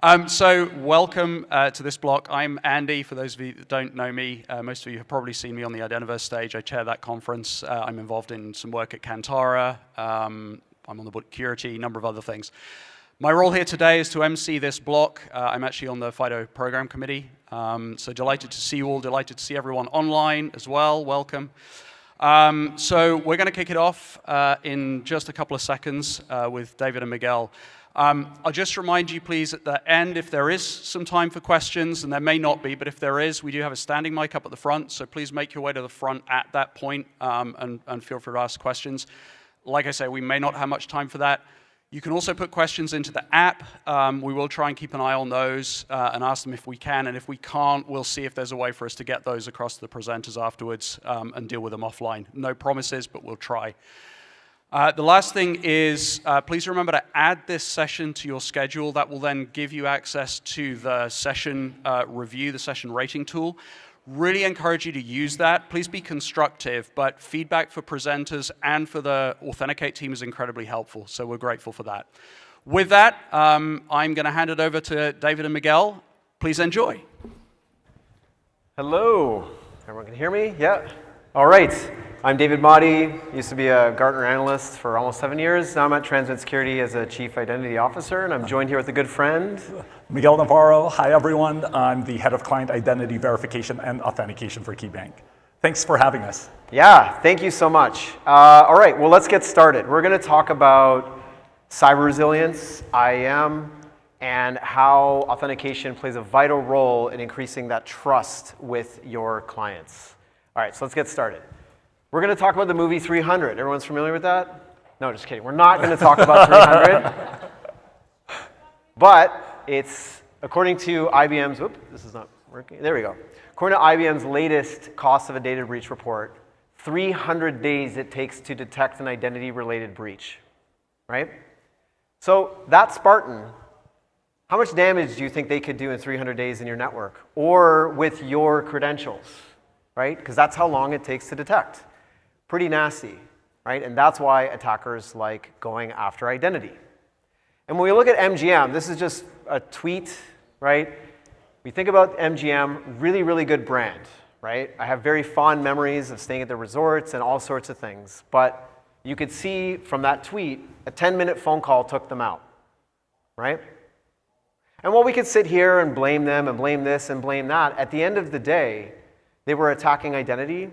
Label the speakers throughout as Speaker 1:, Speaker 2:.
Speaker 1: So welcome to this block. I'm Andy. For those of you that don't know me, most of you have probably seen me on the Identiverse stage. I chair that conference. I'm involved in some work at Kantara. I'm on the board of security, a number of other things. My role here today is to MC this block. I'm actually on the FIDO program committee. So delighted to see you all, delighted to see everyone online as well. Welcome. So we're going to kick it off in just a couple of seconds with David and Miguel. I'll just remind you, please, at the end, if there is some time for questions, and there may not be, but if there is, we do have a standing mic up at the front, so please make your way to the front at that point and feel free to ask questions. Like I say, we may not have much time for that. You can also put questions into the app. We will try and keep an eye on those and ask them if we can, and if we can't, we'll see if there's a way for us to get those across to the presenters afterwards and deal with them offline. No promises, but we'll try. The last thing is, please remember to add this session to your schedule. That will then give you access to the session review, the session rating tool. Really encourage you to use that. Please be constructive, but feedback for presenters and for the Authenticate team is incredibly helpful, so we're grateful for that. With that, I'm going to hand it over to David and Miguel. Please enjoy.
Speaker 2: Hello. Everyone can hear me? Yeah. All right. I'm David Mahdi. Used to be a Gartner analyst for almost 7 years. Now I'm at Transmit Security as a Chief Identity Officer, and I'm joined here with a good friend.
Speaker 3: Miguel Navarro. Hi, everyone. I'm the Head of Client Identity Verification and Authentication for KeyBank. Thanks for having us.
Speaker 2: Yeah, thank you so much. All right, well, let's get started. We're going to talk about cyber resilience, IAM, and how authentication plays a vital role in increasing that trust with your clients. All right, so let's get started. We're going to talk about the movie 300. Everyone's familiar with that? No, just kidding. We're not going to talk about 300. But it's, according to IBM's, whoop, this is not working. There we go. According to IBM's latest cost of a data breach report, 300 days it takes to detect an identity-related breach, right? So that Spartan, how much damage do you think they could do in 300 days in your network or with your credentials, right? Because that's how long it takes to detect. Pretty nasty, right? And that's why attackers like going after identity. And when we look at MGM, this is just a tweet, right? We think about MGM, really, really good brand, right? I have very fond memories of staying at the resorts and all sorts of things. But you could see from that tweet, a 10-minute phone call took them out, right? And while we could sit here and blame them and blame this and blame that, at the end of the day, they were attacking identity.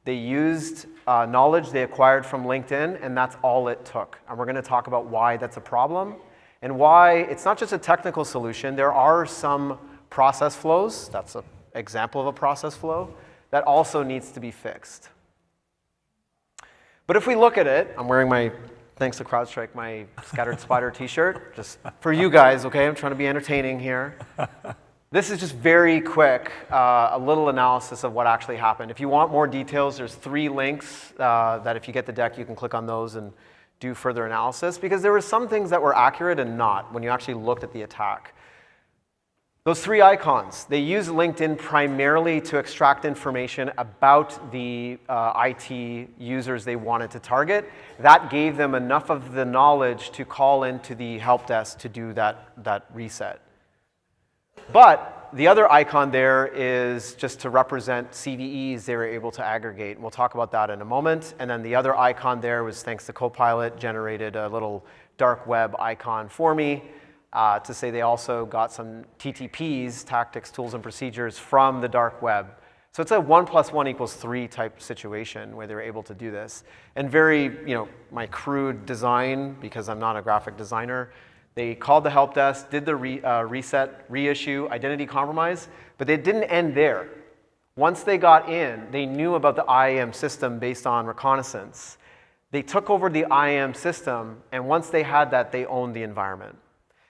Speaker 2: They used knowledge they acquired from LinkedIn, and that's all it took. And we're going to talk about why that's a problem and why it's not just a technical solution. There are some process flows, that's an example of a process flow, that also needs to be fixed. But if we look at it, I'm wearing my, thanks to CrowdStrike, my Scattered Spider t-shirt, just for you guys, okay? I'm trying to be entertaining here. This is just very quick, a little analysis of what actually happened. If you want more details, there's 3 links that if you get the deck, you can click on those and do further analysis, because there were some things that were accurate and not when you actually looked at the attack. Those 3 icons, they use LinkedIn primarily to extract information about the IT users they wanted to target. That gave them enough of the knowledge to call into the help desk to do that reset. But the other icon there is just to represent CVEs they were able to aggregate. And we'll talk about that in a moment. And then the other icon there was, thanks to Copilot, generated a little dark web icon for me to say they also got some TTPs, tactics, tools, and procedures from the dark web. So it's a 1 + 1 = 3 type situation where they were able to do this. And very, my crude design, because I'm not a graphic designer, they called the help desk, did the reset, reissue, identity compromise, but they didn't end there. Once they got in, they knew about the IAM system based on reconnaissance. They took over the IAM system, and once they had that, they owned the environment.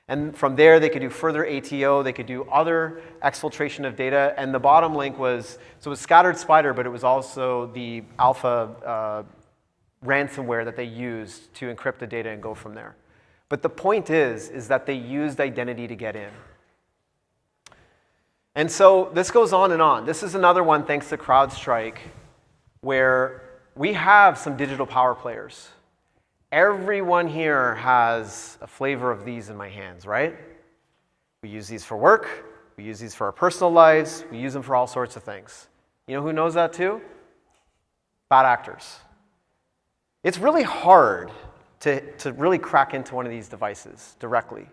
Speaker 2: And from there, they could do further ATO, they could do other exfiltration of data, and the bottom link was, so it was Scattered Spider, but it was also the alpha ransomware that they used to encrypt the data and go from there. But the point is that they used identity to get in. And so this goes on and on. This is another one, thanks to CrowdStrike, where we have some digital power players. Everyone here has a flavor of these in my hands, right? We use these for work. We use these for our personal lives. We use them for all sorts of things. You know who knows that too? Bad actors. It's really hard to really crack into one of these devices directly.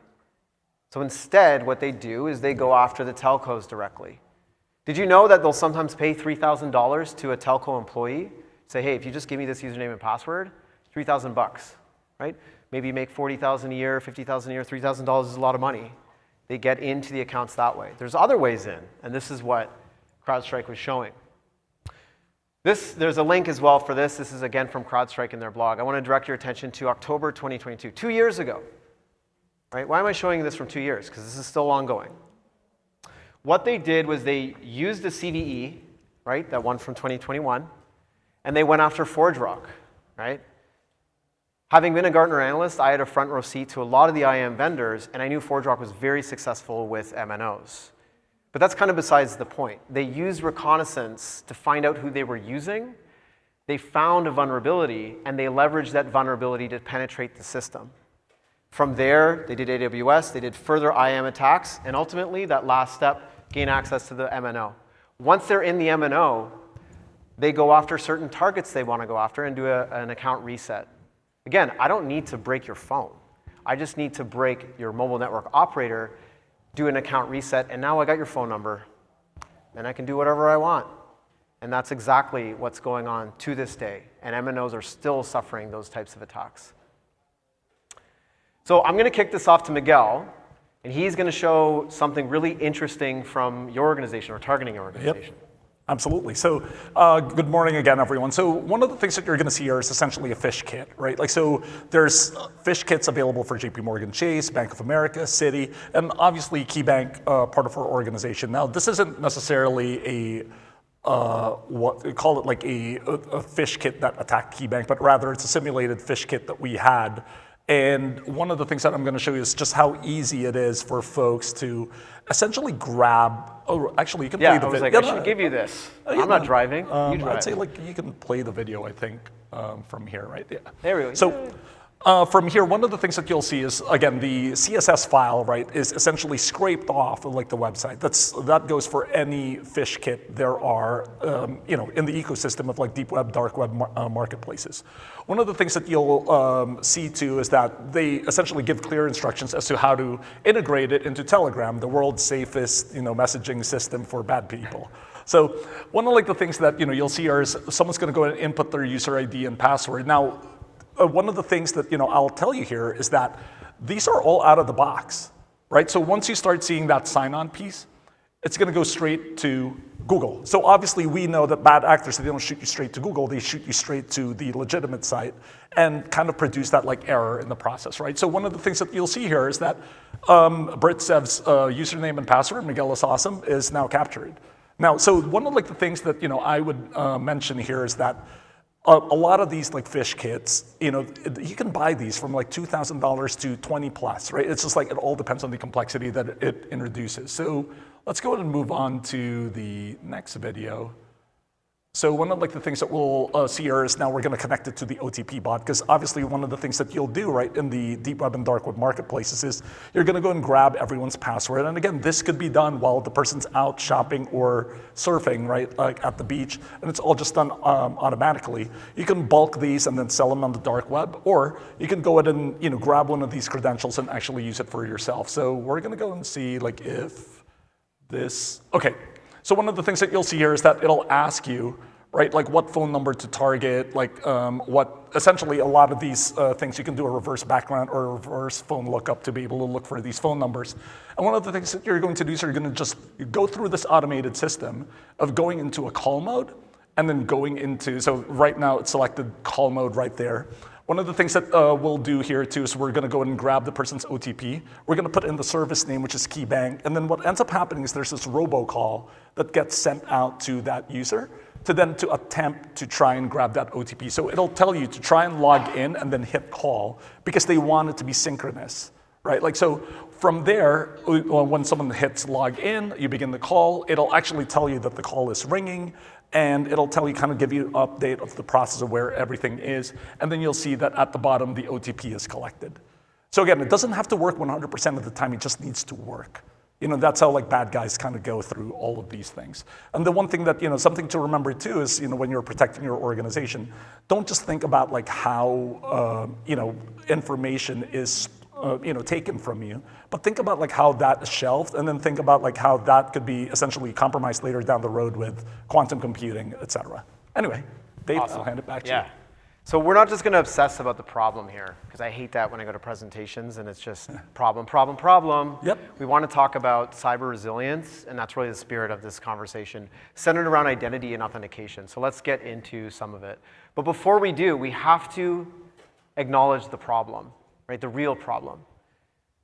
Speaker 2: So instead, what they do is they go after the telcos directly. Did you know that they'll sometimes pay $3,000 to a telco employee? Say, hey, if you just give me this username and password, $3,000, right? Maybe you make $40,000 a year, $50,000 a year, $3,000 is a lot of money. They get into the accounts that way. There's other ways in, and this is what CrowdStrike was showing. There's a link as well for this. This is again from CrowdStrike in their blog. I want to direct your attention to October 2022, 2 years ago. Right? Why am I showing you this from 2 years? Because this is still ongoing. What they did was they used the CVE, right, that one from 2021, and they went after ForgeRock, right? Having been a Gartner analyst, I had a front row seat to a lot of the IAM vendors, and I knew ForgeRock was very successful with MNOs. But that's kind of besides the point. They used reconnaissance to find out who they were using. They found a vulnerability, and they leveraged that vulnerability to penetrate the system. From there, they did AWS, they did further IAM attacks, and ultimately, that last step, gain access to the MNO. Once they're in the MNO, they go after certain targets they want to go after and do an account reset. Again, I don't need to break your phone. I just need to break your mobile network operator, do an account reset, and now I got your phone number, and I can do whatever I want. And that's exactly what's going on to this day, and MNOs are still suffering those types of attacks. So I'm going to kick this off to Miguel, and he's going to show something really interesting from your organization or targeting your organization.
Speaker 3: Yep. Absolutely. So good morning again, everyone. So one of the things that you're going to see here is essentially a fish kit, right? Like, so there's fish kits available for JP Morgan Chase, Bank of America, Citi, and obviously KeyBank, part of our organization. Now, this isn't necessarily what we call it, like a fish kit that attacked KeyBank, but rather it's a simulated fish kit that we had. And one of the things that I'm going to show you is just how easy it is for folks to essentially grab. Oh, actually, you can play the video.
Speaker 2: Yeah, I should give you this. I'm not driving. You drive.
Speaker 3: I'd say like you can play the video, I think, from here, right? Yeah.
Speaker 2: There we go.
Speaker 3: So from here, one of the things that you'll see is, again, the CSS file, right, is essentially scraped off of like the website. That goes for any fish kit there are, in the ecosystem of like deep web, dark web marketplaces. One of the things that you'll see too is that they essentially give clear instructions as to how to integrate it into Telegram, the world's safest, messaging system for bad people. So one of like the things that you'll see is someone's going to go and input their user ID and password. Now, one of the things that I'll tell you here is that these are all out of the box, right? So once you start seeing that sign-on piece, it's going to go straight to Google. So obviously we know that bad actors, they don't shoot you straight to Google, they shoot you straight to the legitimate site and kind of produce that like error in the process, right? So one of the things that you'll see here is that Britsev's username and password, Miguel is awesome, is now captured. Now, so one of like the things that I would mention here is that a lot of these like fish kits, you can buy these from like $2,000 to 20 plus, right? It's just like it all depends on the complexity that it introduces. So let's go ahead and move on to the next video. So one of like the things that we'll see here is now we're going to connect it to the OTP bot, because obviously one of the things that you'll do, right, in the deep web and dark web marketplaces is you're going to go and grab everyone's password. And again, this could be done while the person's out shopping or surfing, right, like at the beach, and it's all just done automatically. You can bulk these and then sell them on the dark web, or you can go ahead and grab one of these credentials and actually use it for yourself. So we're going to go and see like if this, okay. So one of the things that you'll see here is that it'll ask you, right, like what phone number to target, like what, essentially a lot of these things you can do a reverse background or a reverse phone lookup to be able to look for these phone numbers. And one of the things that you're going to do is you're going to just go through this automated system of going into a call mode and then going into, so right now it's selected call mode right there. One of the things that we'll do here too is we're going to go and grab the person's OTP. We're going to put in the service name, which is KeyBank. And then what ends up happening is there's this robocall that gets sent out to that user to attempt to try and grab that OTP. So it'll tell you to try and log in and then hit call because they want it to be synchronous, right? Like, so from there, when someone hits log in, you begin the call, it'll actually tell you that the call is ringing, and it'll tell you, kind of give you an update of the process of where everything is. And then you'll see that at the bottom, the OTP is collected. So again, it doesn't have to work 100% of the time, it just needs to work. That's how like bad guys kind of go through all of these things. And the one thing that, something to remember too is, when you're protecting your organization, don't just think about like how, information is, taken from you, but think about like how that is shelved, and then think about like how that could be essentially compromised later down the road with quantum computing, et cetera. Anyway, Dave,
Speaker 2: Awesome.
Speaker 3: I'll hand it back to you.
Speaker 2: So we're not just going to obsess about the problem here, because I hate that when I go to presentations and it's just problem, problem, problem.
Speaker 3: Yep.
Speaker 2: We want to talk about cyber resilience, and that's really the spirit of this conversation, centered around identity and authentication. So let's get into some of it. But before we do, we have to acknowledge the problem, right? The real problem.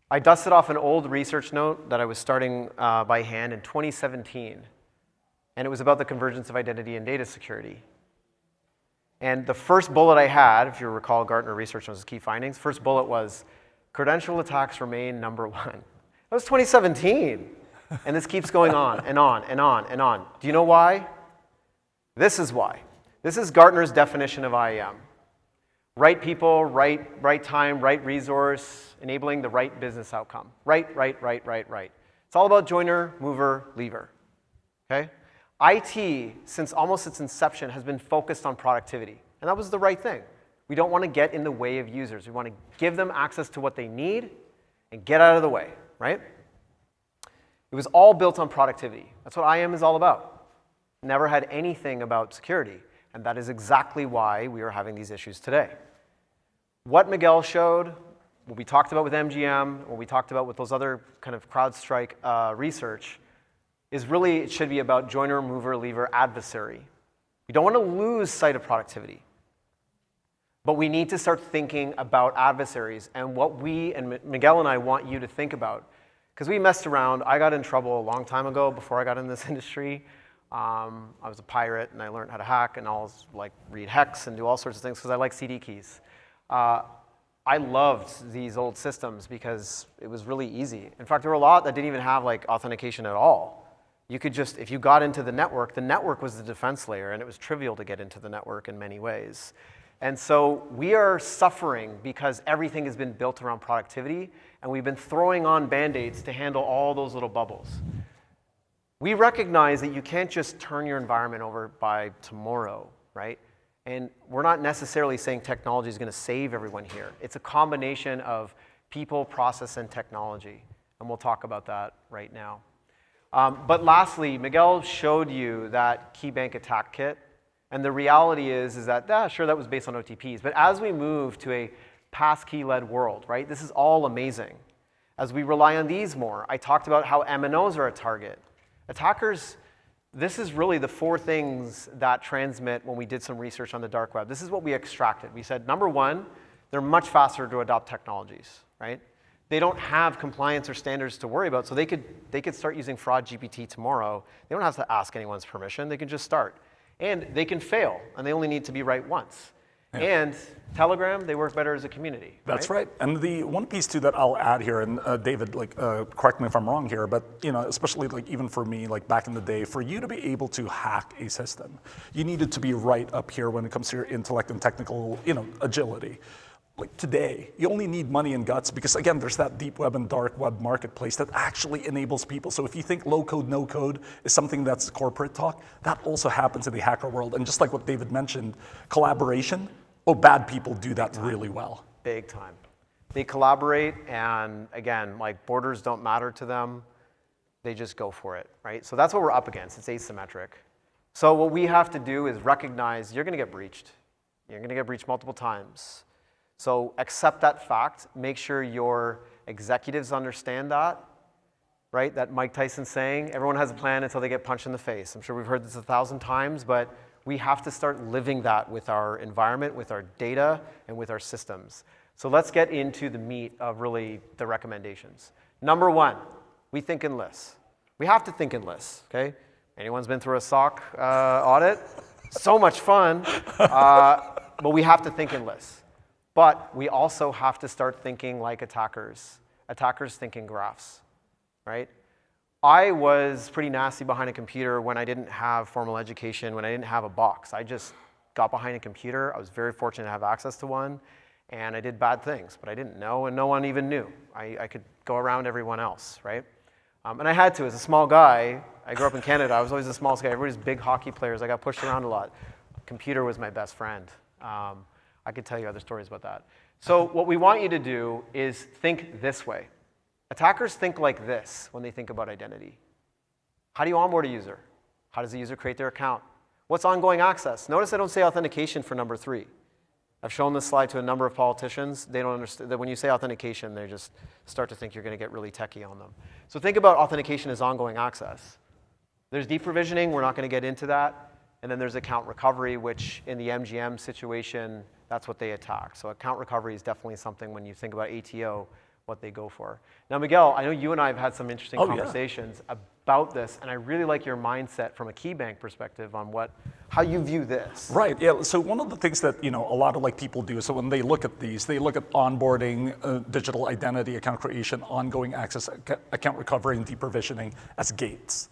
Speaker 2: I dusted off an old research note that I was starting by hand in 2017, and it was about the convergence of identity and data security. And the first bullet I had, if you recall Gartner research notes, key findings, first bullet was, credential attacks remain number one. That was 2017. And this keeps going on and on and on and on. Do you know why? This is why. This is Gartner's definition of IAM. Right people, right time, right resource, enabling the right business outcome. Right. It's all about joiner, mover, leaver. Okay? IT, since almost its inception, has been focused on productivity. And that was the right thing. We don't want to get in the way of users. We want to give them access to what they need and get out of the way, right? It was all built on productivity. That's what IAM is all about. Never had anything about security. And that is exactly why we are having these issues today. What Miguel showed, what we talked about with MGM, what we talked about with those other kind of CrowdStrike research, is really, it should be about joiner, mover, leaver, adversary. We don't want to lose sight of productivity. But we need to start thinking about adversaries and what we, and Miguel and I want you to think about. Because we messed around. I got in trouble a long time ago before I got in this industry. I was a pirate and I learned how to hack and I'll like read hex and do all sorts of things because I like CD keys. I loved these old systems because it was really easy. In fact, there were a lot that didn't even have like authentication at all. You could just, if you got into the network was the defense layer, and it was trivial to get into the network in many ways. And so we are suffering because everything has been built around productivity, and we've been throwing on Band-Aids to handle all those little bubbles. We recognize that you can't just turn your environment over by tomorrow, right? And we're not necessarily saying technology is going to save everyone here. It's a combination of people, process, and technology. And we'll talk about that right now. But lastly, Miguel showed you that key bank attack kit. And the reality is that, sure, that was based on OTPs. But as we move to a passkey-led world, right, this is all amazing. As we rely on these more, I talked about how MNOs are a target. Attackers, this is really the four things that transmit when we did some research on the dark web. This is what we extracted. We said, number one, they're much faster to adopt technologies, right? They don't have compliance or standards to worry about, so they could start using fraud GPT tomorrow. They don't have to ask anyone's permission. They can just start. And they can fail, and they only need to be right once. Yeah. And Telegram, they work better as a community.
Speaker 3: That's right. And the one piece too that I'll add here, and David, correct me if I'm wrong here, but especially even for me, back in the day, for you to be able to hack a system, you needed to be right up here when it comes to your intellect and technical, agility. Like today, you only need money and guts because, again, there's that deep web and dark web marketplace that actually enables people. So if you think low code, no code is something that's corporate talk, that also happens in the hacker world. And just like what David mentioned, collaboration, bad people do that really well.
Speaker 2: Big time. They collaborate, and again, borders don't matter to them. They just go for it, right? So that's what we're up against. It's asymmetric. So what we have to do is recognize you're going to get breached. You're going to get breached multiple times. So accept that fact. Make sure your executives understand that, right? That Mike Tyson saying, everyone has a plan until they get punched in the face. I'm sure we've heard this 1,000 times, but we have to start living that with our environment, with our data, and with our systems. So let's get into the meat of really the recommendations. Number one, we think in lists. We have to think in lists, okay? Anyone's been through a SOC audit? So much fun, but we have to think in lists. But we also have to start thinking like attackers. Attackers think in graphs, right? I was pretty nasty behind a computer when I didn't have formal education, when I didn't have a box. I just got behind a computer. I was very fortunate to have access to one, and I did bad things, but I didn't know, and no one even knew. I could go around everyone else, right? And I had to. As a small guy, I grew up in Canada. I was always the smallest guy. Everybody's big hockey players. I got pushed around a lot. Computer was my best friend. I could tell you other stories about that. So what we want you to do is think this way. Attackers think like this when they think about identity. How do you onboard a user? How does the user create their account? What's ongoing access? Notice I don't say authentication for number 3. I've shown this slide to a number of politicians. They don't understand that when you say authentication, they just start to think you're going to get really techie on them. So think about authentication as ongoing access. There's deep provisioning. We're not going to get into that. And then there's account recovery, which in the MGM situation, that's what they attack. So account recovery is definitely something when you think about ATO, what they go for. Now, Miguel, I know you and I have had some interesting conversations about this, and I really like your mindset from a key bank perspective on how you view this.
Speaker 3: Right. Yeah. So one of the things that a lot of people do is, so when they look at these, they look at onboarding, digital identity, account creation, ongoing access, account recovery, and deprovisioning as gates.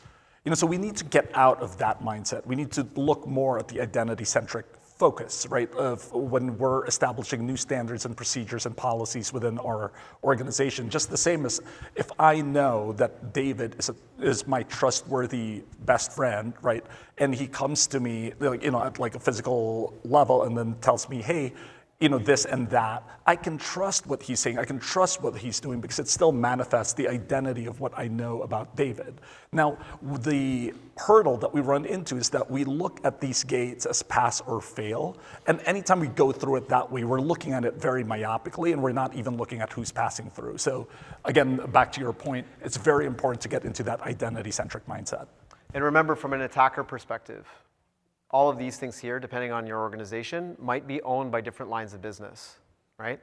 Speaker 3: So we need to get out of that mindset. We need to look more at the identity-centric focus, right, of when we're establishing new standards and procedures and policies within our organization. Just the same as if I know that David is my trustworthy best friend, right, and he comes to me, at a physical level and then tells me, hey, this and that, I can trust what he's saying. I can trust what he's doing because it still manifests the identity of what I know about David. Now, the hurdle that we run into is that we look at these gates as pass or fail. And anytime we go through it that way, we're looking at it very myopically and we're not even looking at who's passing through. So again, back to your point, it's very important to get into that identity-centric mindset.
Speaker 2: And remember, from an attacker perspective, all of these things here, depending on your organization, might be owned by different lines of business, right?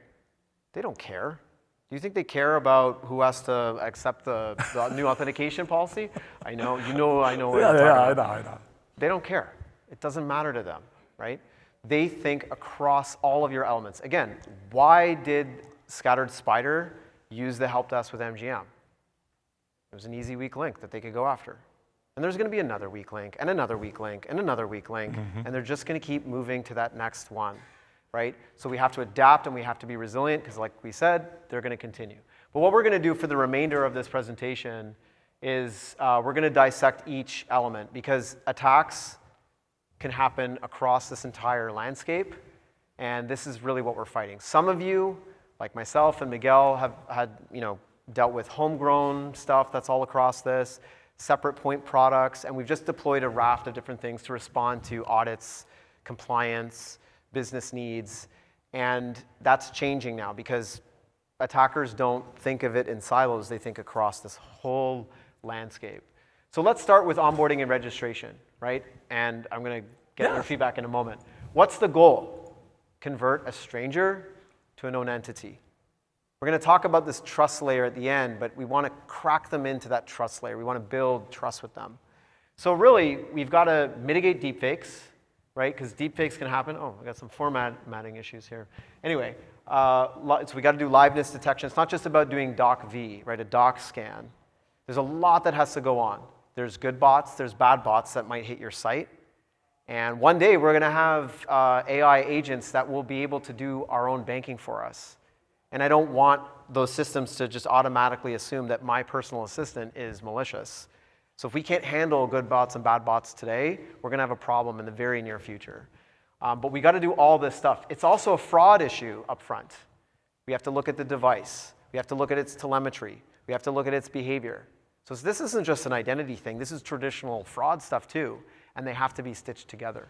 Speaker 2: They don't care. Do you think they care about who has to accept the new authentication policy? I know what I'm talking about.
Speaker 3: I know.
Speaker 2: They don't care. It doesn't matter to them, right? They think across all of your elements. Again, why did Scattered Spider use the help desk with MGM? It was an easy weak link that they could go after. And there's going to be another weak link, and another weak link, and another weak link, and they're just going to keep moving to that next one, right? So we have to adapt and we have to be resilient because, like we said, they're going to continue. But what we're going to do for the remainder of this presentation is we're going to dissect each element because attacks can happen across this entire landscape, and this is really what we're fighting. Some of you, like myself and Miguel, have had dealt with homegrown stuff that's all across this, separate point products, and we've just deployed a raft of different things to respond to audits, compliance, business needs, and that's changing now because attackers don't think of it in silos, they think across this whole landscape. So let's start with onboarding and registration, right? And I'm going to get your feedback in a moment. What's the goal? Convert a stranger to a known entity. We're going to talk about this trust layer at the end, but we want to crack them into that trust layer. We want to build trust with them. So really, we've got to mitigate deepfakes, right? Because deepfakes can happen. Oh, I got some formatting issues here. Anyway, so we got to do liveness detection. It's not just about doing doc V, right? A doc scan. There's a lot that has to go on. There's good bots. There's bad bots that might hit your site. And one day, we're going to have AI agents that will be able to do our own banking for us. And I don't want those systems to just automatically assume that my personal assistant is malicious. So if we can't handle good bots and bad bots today, we're going to have a problem in the very near future. But we got to do all this stuff. It's also a fraud issue up front. We have to look at the device. We have to look at its telemetry. We have to look at its behavior. So this isn't just an identity thing. This is traditional fraud stuff too, and they have to be stitched together.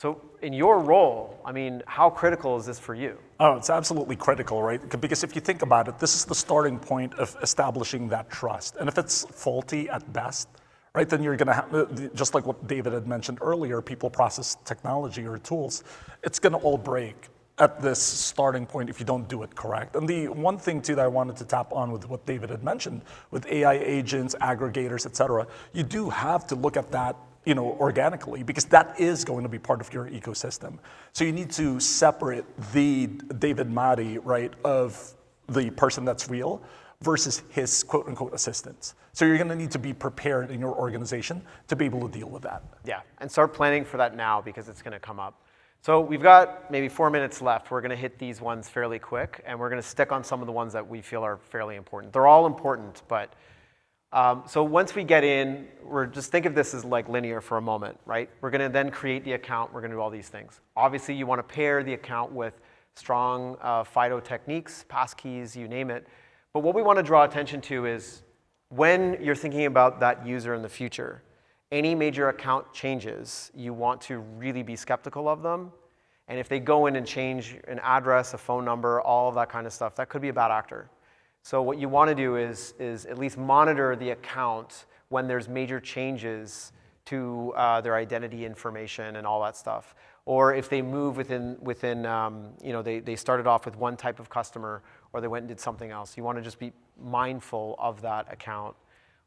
Speaker 2: So in your role, I mean, how critical is this for you?
Speaker 3: Oh, it's absolutely critical, right? Because if you think about it, this is the starting point of establishing that trust. And if it's faulty at best, right, then you're going to have, just like what David had mentioned earlier, people process technology or tools, it's going to all break at this starting point if you don't do it correct. And the one thing too that I wanted to tap on with what David had mentioned, with AI agents, aggregators, et cetera, you do have to look at that organically, because that is going to be part of your ecosystem. So you need to separate the David Mahdi, right, of the person that's real versus his quote unquote assistants. So you're going to need to be prepared in your organization to be able to deal with that.
Speaker 2: Yeah, and start planning for that now because it's going to come up. So we've got maybe 4 minutes left. We're going to hit these ones fairly quick, and we're going to stick on some of the ones that we feel are fairly important. They're all important, but So once we get in, just think of this as like linear for a moment, right? We're going to then create the account. We're going to do all these things. Obviously, you want to pair the account with strong FIDO techniques, passkeys, you name it. But what we want to draw attention to is when you're thinking about that user in the future, any major account changes, you want to really be skeptical of them. And if they go in and change an address, a phone number, all of that kind of stuff, that could be a bad actor. So what you want to do is at least monitor the account when there's major changes to their identity information and all that stuff. Or if they move within they started off with one type of customer or they went and did something else. You want to just be mindful of that account.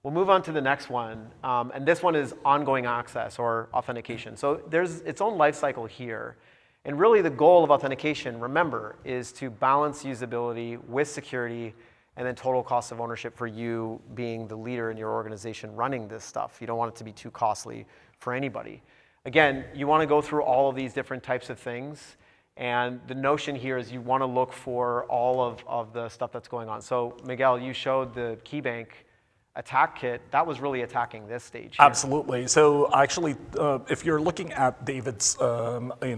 Speaker 2: We'll move on to the next one. And this one is ongoing access or authentication. So there's its own life cycle here. And really the goal of authentication, remember, is to balance usability with security and then total cost of ownership for you being the leader in your organization running this stuff. You don't want it to be too costly for anybody. Again, you want to go through all of these different types of things. And the notion here is you want to look for all of the stuff that's going on. So Miguel, you showed the KeyBank attack kit. That was really attacking this stage here.
Speaker 3: Absolutely. So actually, if you're looking at David's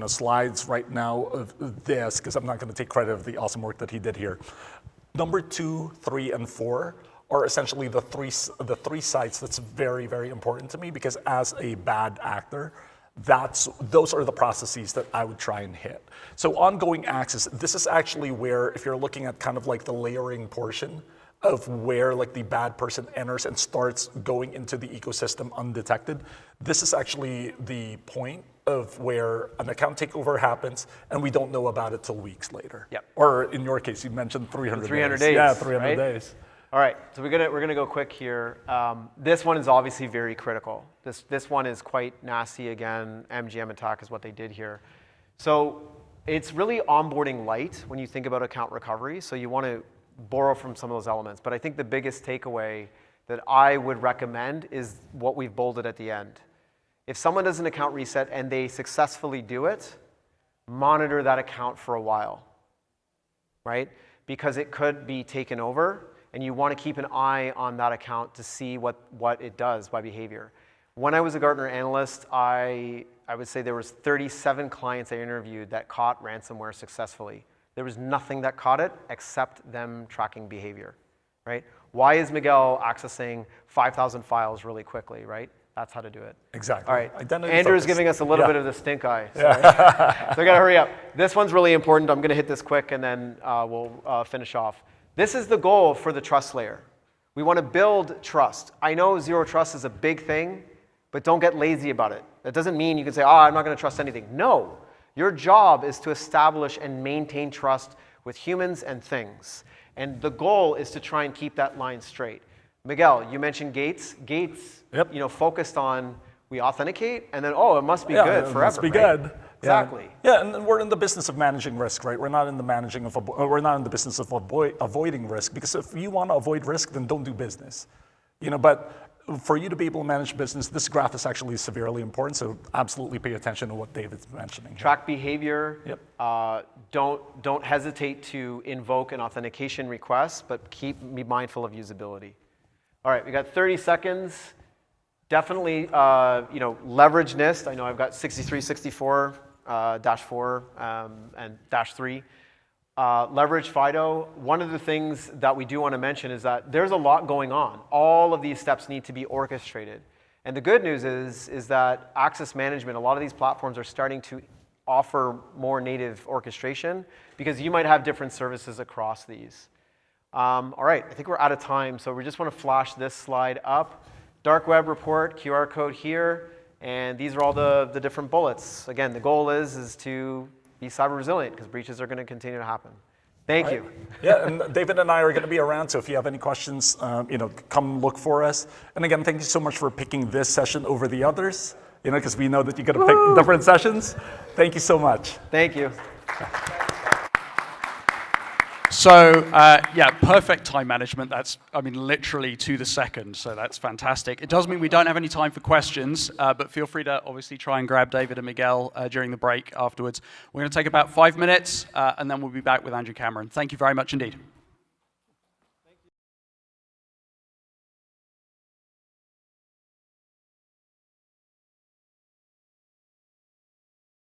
Speaker 3: slides right now of this, because I'm not going to take credit of the awesome work that he did here, number 2, 3, and 4 are essentially the three sites that's very, very important to me, because as a bad actor, those are the processes that I would try and hit. So ongoing access, this is actually where, if you're looking at kind of like the layering portion of where like the bad person enters and starts going into the ecosystem undetected, this is actually the point of where an account takeover happens and we don't know about it till weeks later.
Speaker 2: Yep.
Speaker 3: Or in your case, you mentioned 300
Speaker 2: days.
Speaker 3: Yeah, 300
Speaker 2: right?
Speaker 3: days.
Speaker 2: All right, so we're gonna go quick here. This one is obviously very critical. This one is quite nasty again. MGM attack is what they did here. So it's really onboarding light when you think about account recovery. So you want to borrow from some of those elements. But I think the biggest takeaway that I would recommend is what we've bolded at the end. If someone does an account reset and they successfully do it, monitor that account for a while, right? Because it could be taken over. And you want to keep an eye on that account to see what it does by behavior. When I was a Gartner analyst, I would say there was 37 clients I interviewed that caught ransomware successfully. There was nothing that caught it except them tracking behavior, right? Why is Miguel accessing 5,000 files really quickly, right? That's how to do it.
Speaker 3: Exactly.
Speaker 2: All right.
Speaker 3: Identity
Speaker 2: Andrew's
Speaker 3: focus.
Speaker 2: giving us a little bit of the stink eye. So I gotta hurry up. This one's really important. I'm gonna hit this quick and then we'll finish off. This is the goal for the trust layer. We want to build trust. I know zero trust is a big thing, but don't get lazy about it. That doesn't mean you can say, I'm not going to trust anything. No, your job is to establish and maintain trust with humans and things. And the goal is to try and keep that line straight. Miguel, you mentioned Gates. Gates,
Speaker 3: yep.
Speaker 2: Focused on we authenticate, and then, it must be good forever.
Speaker 3: It must be
Speaker 2: right?
Speaker 3: good.
Speaker 2: Exactly.
Speaker 3: Yeah, and we're in the business of managing risk, right? We're not in the we're not in the business of avoiding risk, because if you want to avoid risk, then don't do business. But for you to be able to manage business, this graph is actually severely important. So absolutely pay attention to what David's mentioning here.
Speaker 2: Track behavior.
Speaker 3: Yep.
Speaker 2: Don't hesitate to invoke an authentication request, but be mindful of usability. All right, we got 30 seconds. Definitely, leverage NIST. I know I've got 6364 -4 and -3. Leverage FIDO. One of the things that we do want to mention is that there's a lot going on. All of these steps need to be orchestrated. And the good news is that access management, a lot of these platforms are starting to offer more native orchestration because you might have different services across these. All right, I think we're out of time, so we just want to flash this slide up. Dark web report, QR code here, and these are all the different bullets. Again, the goal is to be cyber resilient because breaches are going to continue to happen. Thank you.
Speaker 3: Yeah, and David and I are going to be around, so if you have any questions, come look for us. And again, thank you so much for picking this session over the others, because we know that you're going to pick different sessions. Thank you so much.
Speaker 2: Thank you.
Speaker 1: So, perfect time management. That's, literally to the second. So that's fantastic. It does mean we don't have any time for questions, but feel free to obviously try and grab David and Miguel during the break afterwards. We're going to take about 5 minutes, and then we'll be back with Andrew Cameron. Thank you very much indeed.